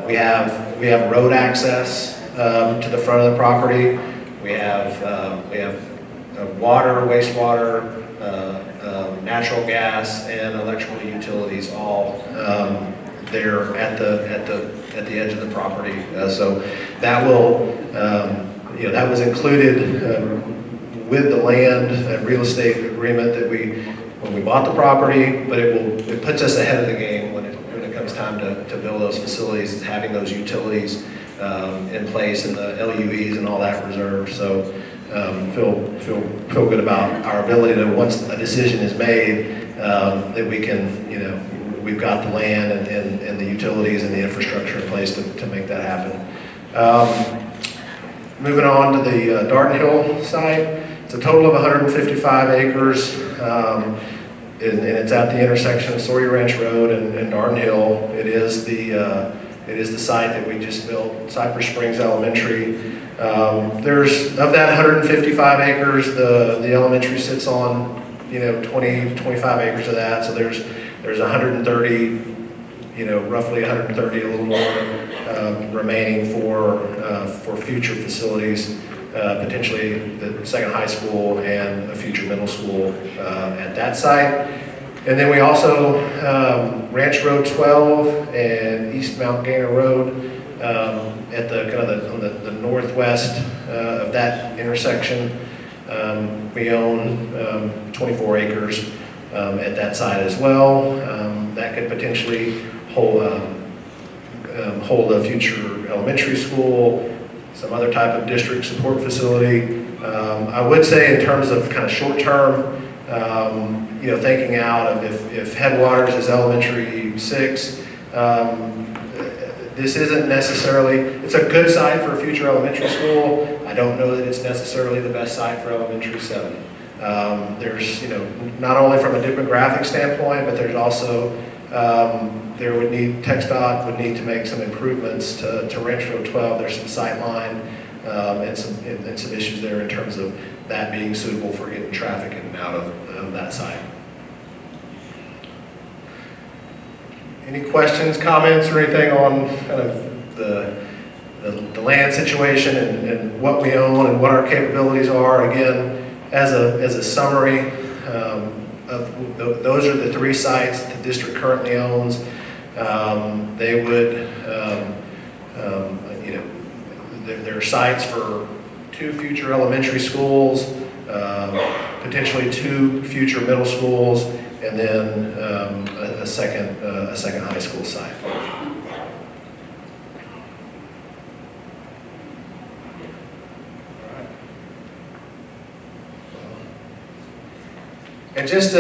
we have road access to the front of the property. We have water, wastewater, natural gas, and electrical utilities all there at the edge of the property. So that will that was included with the land and real estate agreement that when we bought the property. But it puts us ahead of the game when it comes time to build those facilities, having those utilities in place and the LUEs and all that reserved. So feel good about our ability to, once a decision is made, that we can, we've got the land and the utilities and the infrastructure in place to make that happen. Moving on to the Darden Hill site, it's a total of 155 acres, and it's at the intersection of Sawyer Ranch Road and Darden Hill. It is the site that we just built, Cypress Springs Elementary. There's, of that 155 acres, the elementary sits on 20 to 25 acres of that. So there's 130, roughly 130, a little more remaining for future facilities, potentially the second high school and a future middle school at that site. And then we also, Ranch Road 12 and East Mount Gainer Road, at the kind of the northwest of that intersection, we own 24 acres at that site as well. That could potentially hold a future elementary school, some other type of district support facility. I would say in terms of kind of short term, thinking out of if Headwaters is elementary 6, this isn't necessarily, it's a good site for a future elementary school. I don't know that it's necessarily the best site for elementary 7. There's, not only from a demographic standpoint, but there's also, TxDOT would need to make some improvements to Ranch Road 12. There's some sight line and some issues there in terms of that being suitable for getting traffic in and out of that site. Any questions, comments, or anything on kind of the land situation and what we own and what our capabilities are? Again, as a summary, those are the 3 sites the district currently owns. They would, there are sites for 2 future elementary schools, potentially 2 future middle schools, and then a second high school site. And just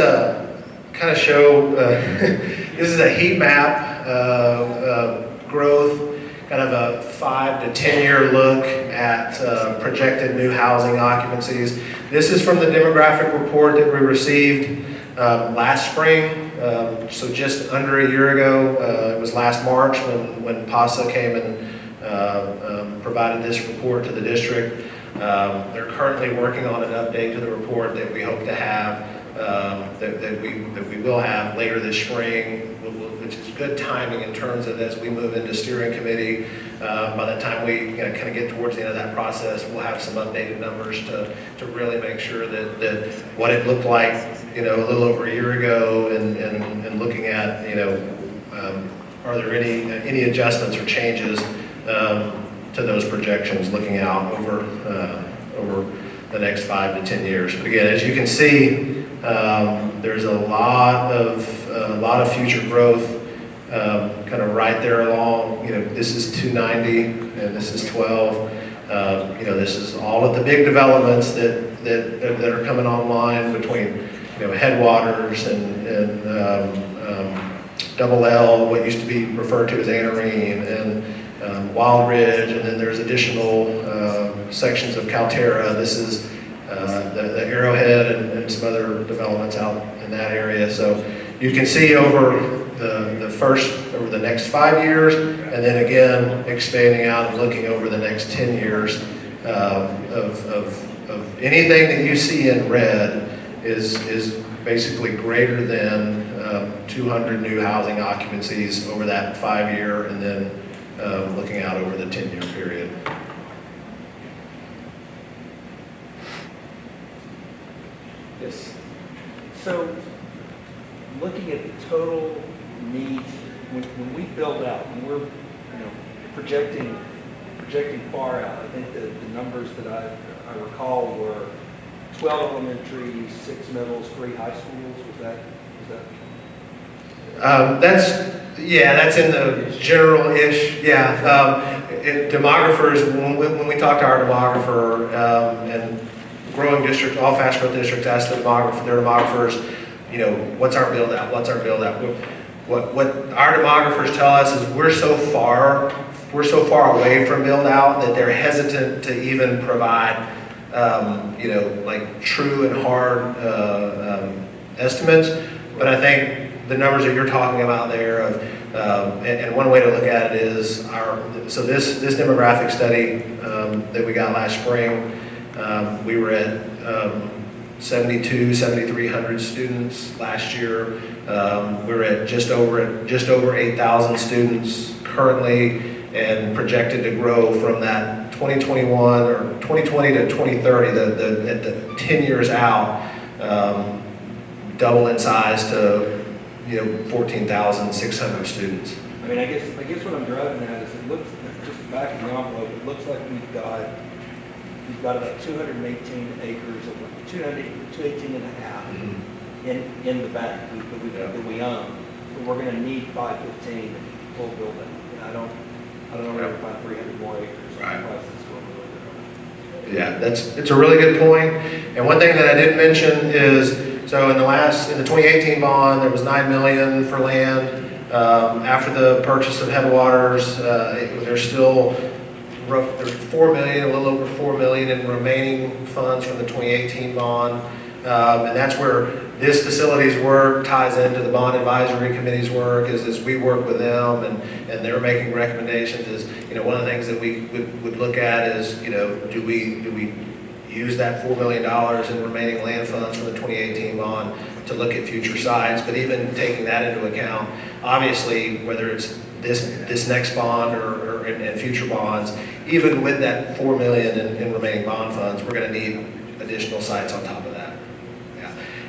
kind of show, this is a heat map growth, kind of a 5 to 10 year look at projected new housing occupancies. This is from the demographic report that we received last spring, so just under a year ago. It was last March when PASA came and provided this report to the district. They're currently working on an update to the report that we hope to have, that we will have later this spring, which is good timing in terms of as we move into steering committee. By the time we kind of get towards the end of that process, we'll have some updated numbers to really make sure that what it looked like, a little over a year ago, and looking at, are there any adjustments or changes to those projections looking out over the next 5 to 10 years. But again, as you can see, there's a lot of future growth kind of right there along. This is 290 and this is 12. This is all of the big developments that are coming online between Headwaters and Double L, what used to be referred to as Anarene, and Wild Ridge, and then there's additional sections of Calterra. This is the Arrowhead and some other developments out in that area. So you can see over over the next 5 years, and then again expanding out and looking over the next 10 years of anything that you see in red is basically greater than 200 new housing occupancies over that 5 year, and then looking out over the 10-year period. Yes. So, looking at the total needs, when we build out, when we're projecting far out, I think the numbers that I recall were 12 elementary, 6 middles, 3 high schools. Was that? That's in the general-ish, demographers, when we talk to our demographer, and growing districts, all fast growth districts ask their demographers, what's our build out? What our demographers tell us is we're so far away from build out that they're hesitant to even provide, like true and hard estimates. But I think the numbers that you're talking about there, and one way to look at it is this demographic study that we got last spring, we were at 7,300 students last year. We're at just over 8,000 students currently, and projected to grow from that 2021 or 2020 to 2030, at the 10 years out, double in size to 14,600 students. I mean, I guess what I'm driving at is it looks, just back in the envelope, it looks like we've got about 218 acres, or 218 and a half in the bank that we own. But we're going to need 515 full building. And I don't know where to find 300 more acres. Right. Yeah, it's a really good point. And one thing that I didn't mention is, so in the 2018 bond, there was $9 million for land. After the purchase of Headwaters, there's still there's $4 million, a little over $4 million in remaining funds from the 2018 bond. And that's where this facility's work ties into the bond advisory committee's work, as we work with them and they're making recommendations. Is one of the things that we would look at is do we use that $4 million in remaining land funds from the 2018 bond to look at future sites. But even taking that into account, obviously whether it's this next bond or in future bonds, even with that $4 million in remaining bond funds, we're going to need additional sites on top of that.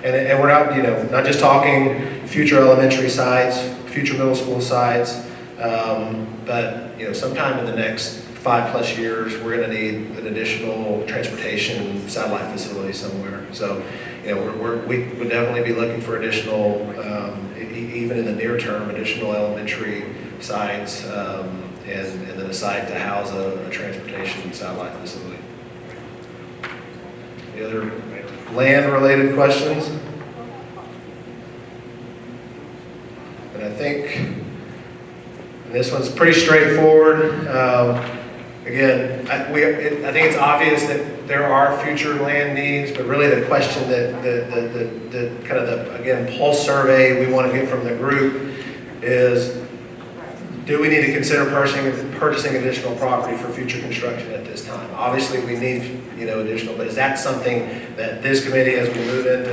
And we're not just talking future elementary sites, future middle school sites, but sometime in the next 5+ years, we're going to need an additional transportation satellite facility somewhere. So, we would definitely be looking for additional, even in the near term, additional elementary sites, and then a site to house a transportation satellite facility. Any other land-related questions? think, and this one's pretty straightforward. Again, I think it's obvious that there are future land needs, but really the question that the kind of the, again, pulse survey we want to get from the group is, do we need to consider purchasing additional property for future construction at this time? Obviously, we need, additional, but is that something that this committee, as we move into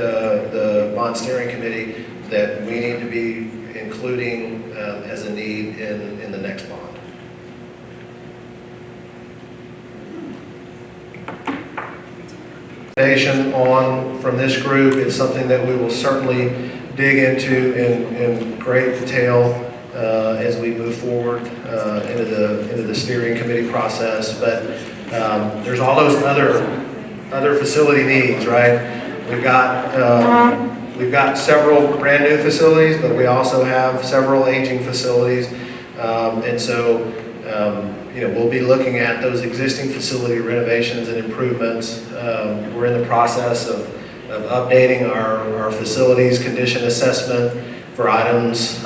the bond steering committee, that we need to be including as a need in the next bond? On from this group is something that we will certainly dig into in great detail as we move forward into the steering committee process. But there's all those other facility needs, right? We've got several brand new facilities, but we also have several aging facilities, and so we'll be looking at those existing facility renovations and improvements. We're in the process of updating our facilities condition assessment for items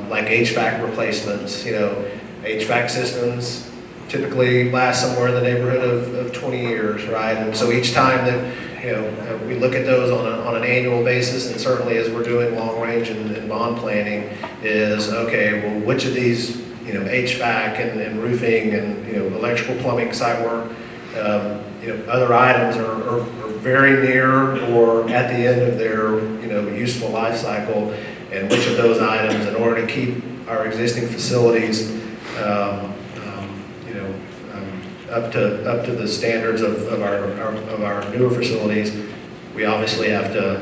like HVAC replacements. HVAC systems typically last somewhere in the neighborhood of 20 years, right? And so each time that we look at those on an annual basis, and certainly as we're doing long range and bond planning, is okay, well, which of these HVAC and roofing and electrical plumbing site work, other items are very near or at the end of their useful life cycle, and which of those items, in order to keep our existing facilities up to the standards of our newer facilities, we obviously have to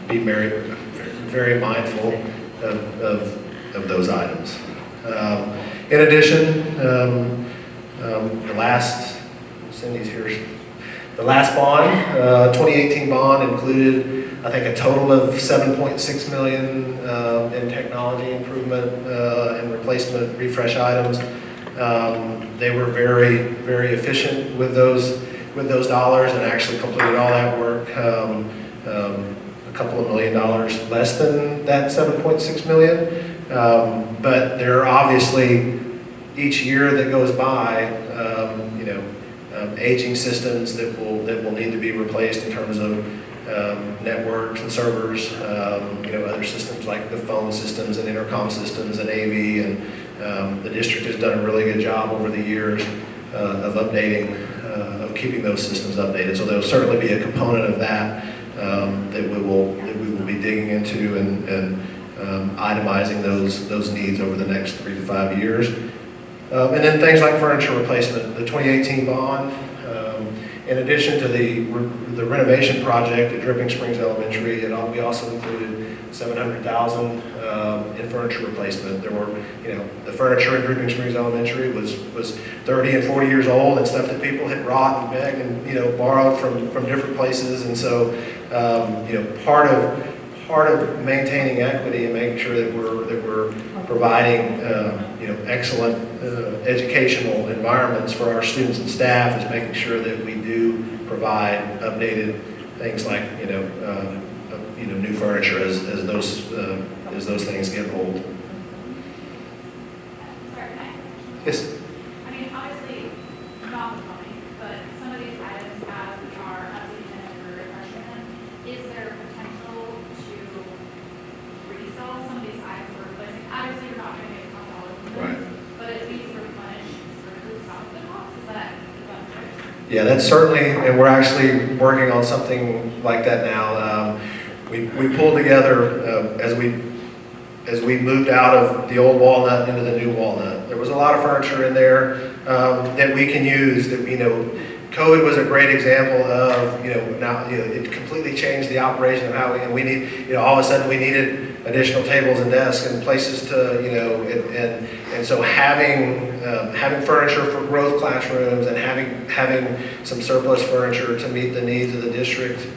be very mindful of those items. In addition, Cindy's here. The last bond, 2018 bond, included, I think, a total of $7.6 million in technology improvement and replacement refresh items. They were very, very efficient with those dollars and actually completed all that work. A couple of $1 million less than that $7.6 million. But there are obviously, each year that goes by, aging systems that will need to be replaced in terms of networks and servers, other systems like the phone systems and intercom systems and AV, and the district has done a really good job over the years of updating, of keeping those systems updated. So there will certainly be a component of that that we will be digging into and itemizing those needs over the next 3 to 5 years. And then things like furniture replacement, the 2018 bond, in addition to the renovation project at Dripping Springs Elementary, we also included $700,000 in furniture replacement. There were, the furniture at Dripping Springs Elementary was 30 and 40 years old, and stuff that people had brought and begged and borrowed from different places. And so, part of maintaining equity and making sure that we're providing excellent educational environments for our students and staff is making sure that we do provide updated things like new furniture as those things get old. Sorry, can I? Yes. I mean, obviously, not the plumbing, but some of these items, as we are updating them and refreshing them, is there potential to resell some of these items we're replacing? Obviously, you're not going to get $1,000 from them, Right. but at least replenish sort of some of the costs. Is that trick? Yeah, that's certainly, and we're actually working on something like that now. We pulled together as we moved out of the old walnut into the new walnut. There was a lot of furniture in there that we can use. That COVID was a great example of now it completely changed the operation of how we need all of a sudden we needed additional tables and desks and places to and so having furniture for growth classrooms and having some surplus furniture to meet the needs of the district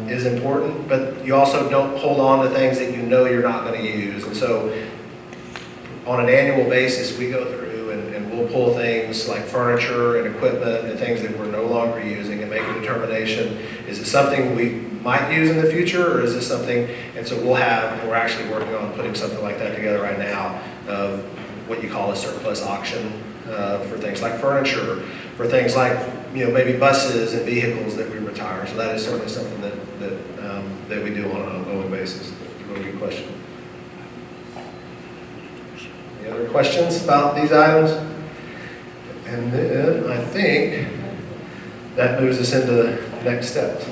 is important, but you also don't hold on to things that you're not going to use. And so on an annual basis, we go through and we'll pull things like furniture and equipment and things that we're no longer using and make a determination. Is it something we might use in the future, or is this something, and so we're actually working on putting something like that together right now, of what you call a surplus auction, for things like furniture, for things like, maybe buses and vehicles that we retire. So that is certainly something that we do on an ongoing basis. That's a really good question. Any other questions about these items? And then I think that moves us into the next steps.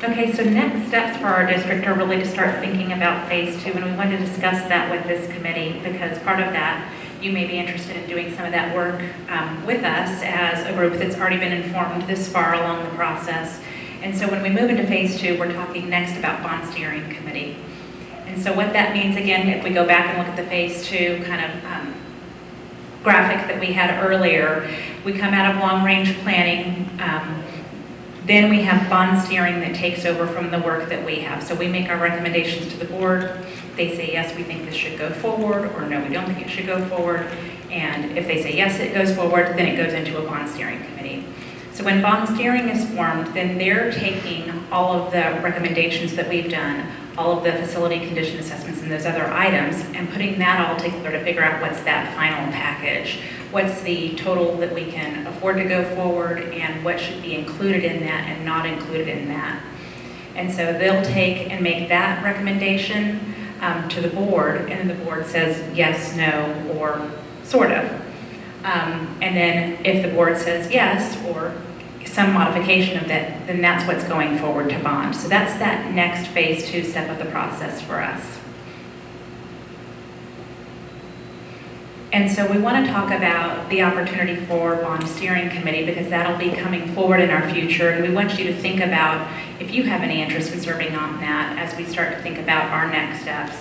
Okay, so next steps for our district are really to start thinking about phase 2, and we wanted to discuss that with this committee, because part of that, you may be interested in doing some of that work with us as a group that's already been informed this far along the process. And so when we move into phase 2, we're talking next about bond steering committee. And so what that means, again, if we go back and look at the phase 2 kind of graphic that we had earlier, we come out of long-range planning. Then we have bond steering that takes over from the work that we have. So we make our recommendations to the board. They say, yes, we think this should go forward, or no, we don't think it should go forward. And if they say, yes, it goes forward, then it goes into a bond steering committee. So when bond steering is formed, then they're taking all of the recommendations that we've done, all of the facility condition assessments and those other items, and putting that all together to figure out what's that final package. What's the total that we can afford to go forward, and what should be included in that and not included in that. And so they'll take and make that recommendation to the board, and then the board says yes, no, or sort of. And then if the board says yes, or some modification of that, then that's what's going forward to bond. So that's that next phase 2 step of the process for us. And so we want to talk about the opportunity for bond steering committee, because that'll be coming forward in our future. And we want you to think about if you have any interest in serving on that as we start to think about our next steps.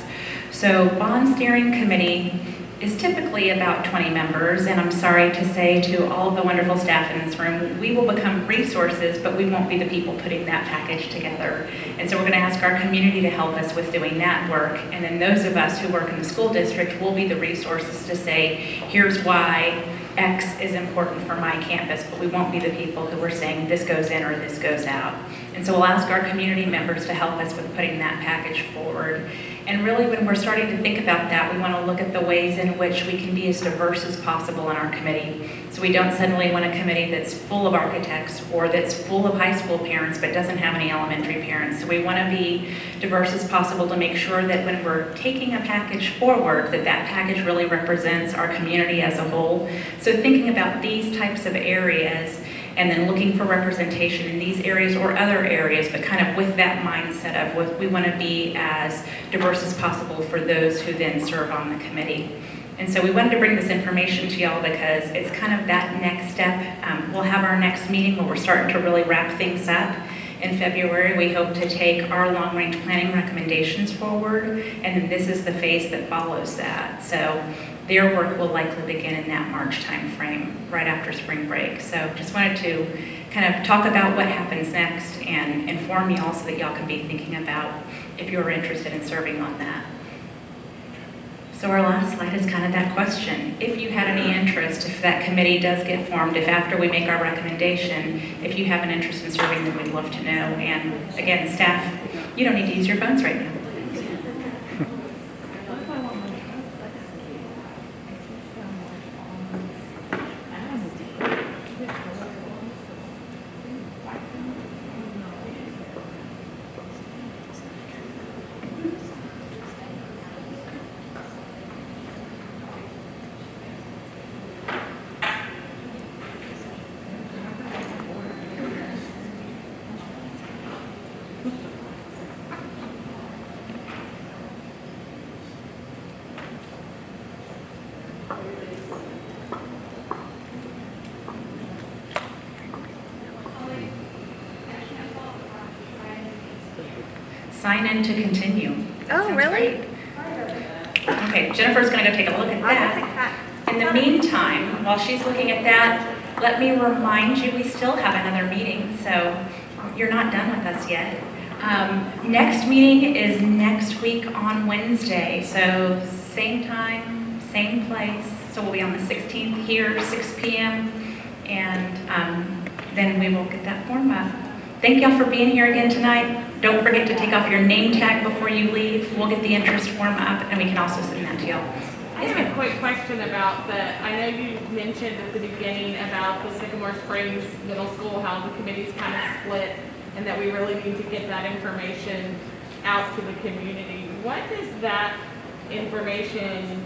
So bond steering committee is typically about 20 members, and I'm sorry to say to all of the wonderful staff in this room, we will become resources, but we won't be the people putting that package together. And so we're going to ask our community to help us with doing that work, and then those of us who work in the school district will be the resources to say, here's why X is important for my campus, but we won't be the people who are saying this goes in or this goes out. And so we'll ask our community members to help us with putting that package forward. And really, when we're starting to think about that, we want to look at the ways in which we can be as diverse as possible in our committee. So we don't suddenly want a committee that's full of architects or that's full of high school parents but doesn't have any elementary parents. So we want to be diverse as possible to make sure that when we're taking a package forward, that that package really represents our community as a whole. So thinking about these types of areas, and then looking for representation in these areas or other areas, but kind of with that mindset of what we want to be as diverse as possible for those who then serve on the committee. And so we wanted to bring this information to y'all because it's kind of that next step. We'll have our next meeting where we're starting to really wrap things up. In February, we hope to take our long-range planning recommendations forward, and then this is the phase that follows that. So their work will likely begin in that March timeframe, right after spring break. So just wanted to kind of talk about what happens next and inform y'all so that y'all can be thinking about if you're interested in serving on that. So our last slide is kind of that question. If you had any interest, if that committee does get formed, if after we make our recommendation, if you have an interest in serving, then we'd love to know. And again, staff, you don't need to use your phones right now. Sign in to continue. Oh, Sounds really? great. Okay, Jennifer's going to go take a look at that. In the meantime, while she's looking at that, let me remind you we still have another meeting, so you're not done with us yet. Next meeting is next week on Wednesday, so same time, same place. So we'll be on the 16th here, 6 p.m., and then we will get that form up. thank y'all for being here again tonight. Don't forget to take off your name tag before you leave. We'll get the interest form up, and we can also send that to y'all. I have a quick question about the, I know you mentioned at the beginning about the Sycamore Springs Middle School, how the committee's kind of split, and that we really need to get that information out to the community. What does that information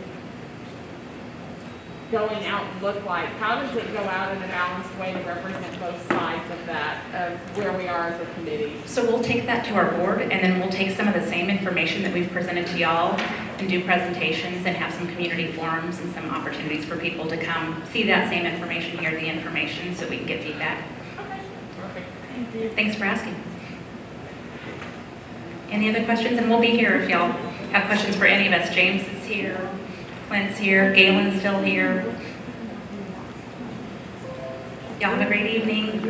going out look like? How does it go out in a balanced way to represent both sides of that, of where we are as a committee? So we'll take that to our board, and then we'll take some of the same information that we've presented to y'all and do presentations and have some community forums and some opportunities for people to come see that same information, hear the information, so we can get feedback. Okay, perfect. Thank you. Thanks for asking. Any other questions? And we'll be here if y'all have questions for any of us. James is here, Clint's here, Galen's still here. Y'all have a great evening.